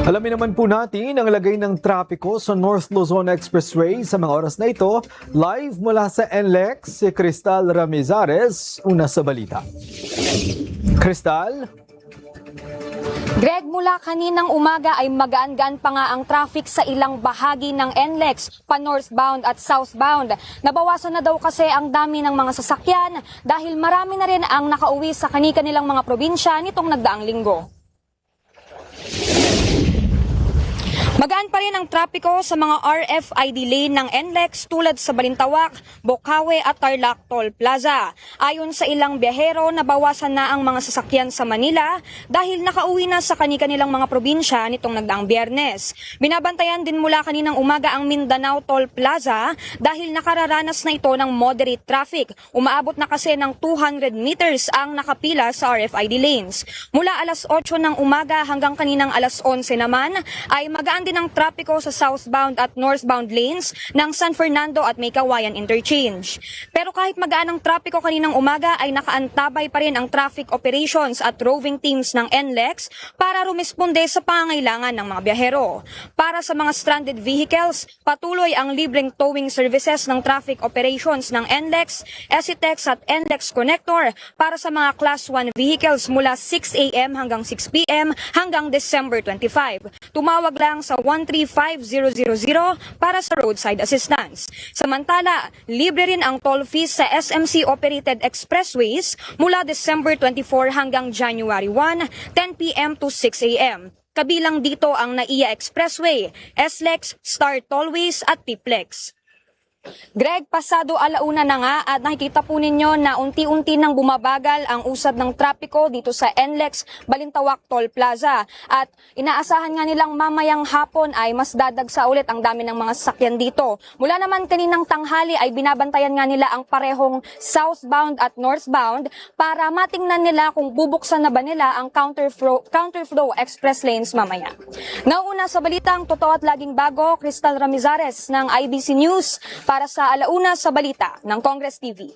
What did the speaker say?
Alamin naman po natin ang lagay ng trapiko sa North Luzon Expressway sa mga oras na ito. Live mula sa NLEX, si Cristal Ramizares, una sa balita. Cristal? Greg, mula kaninang umaga ay magaan-gaan pa nga ang traffic sa ilang bahagi ng NLEX, pa northbound at southbound. Nabawasan na daw kasi ang dami ng mga sasakyan dahil marami na rin ang nakauwi sa kani-kanilang mga probinsya nitong nagdaang linggo. Magaan pa rin ang trapiko sa mga RFID lane ng NLEX tulad sa Balintawak, Bocaue at Tarlac Toll Plaza. Ayon sa ilang biyahero, nabawasan na ang mga sasakyan sa Manila dahil nakauwi na sa kani-kanilang mga probinsya nitong nagdaang Biyernes. Binabantayan din mula kaninang umaga ang Mindanao Toll Plaza dahil nakararanas na ito ng moderate traffic. Umaabot na kasi ng 200 meters ang nakapila sa RFID lanes. Mula alas 8 ng umaga hanggang kaninang alas 11 naman ay magaan din ang trapiko sa southbound at northbound lanes ng San Fernando at May Kawayan Interchange. Pero kahit magaan ang trapiko kaninang umaga ay nakaantabay pa rin ang traffic operations at roving teams ng NLEX para rumisponde sa pangangailangan ng mga biyahero. Para sa mga stranded vehicles, patuloy ang libreng towing services ng traffic operations ng NLEX, SCTEX at NLEX Connector para sa mga Class 1 vehicles mula 6 a.m. hanggang 6 p.m. hanggang December 25. Tumawag lang sa 135000 para sa roadside assistance. Samantala, libre rin ang toll fees sa SMC-operated expressways mula December 24 hanggang January 1, 10 p.m. to 6 a.m. Kabilang dito ang NAIA Expressway, SLEX, Star Tollways at Tiplex. Greg, pasado alauna na nga at nakikita po ninyo na unti-unti nang bumabagal ang usad ng trapiko dito sa NLEX Balintawak Toll Plaza. At inaasahan nga nilang mamayang hapon ay mas dadagsa ulit ang dami ng mga sasakyan dito. Mula naman kaninang tanghali ay binabantayan nga nila ang parehong southbound at northbound para matingnan nila kung bubuksan na ba nila ang counterflow express lanes mamaya. Nauna sa balitang totoo at laging bago, Cristal Ramizares ng IBC News para sa Alauna sa Balita ng Congress TV.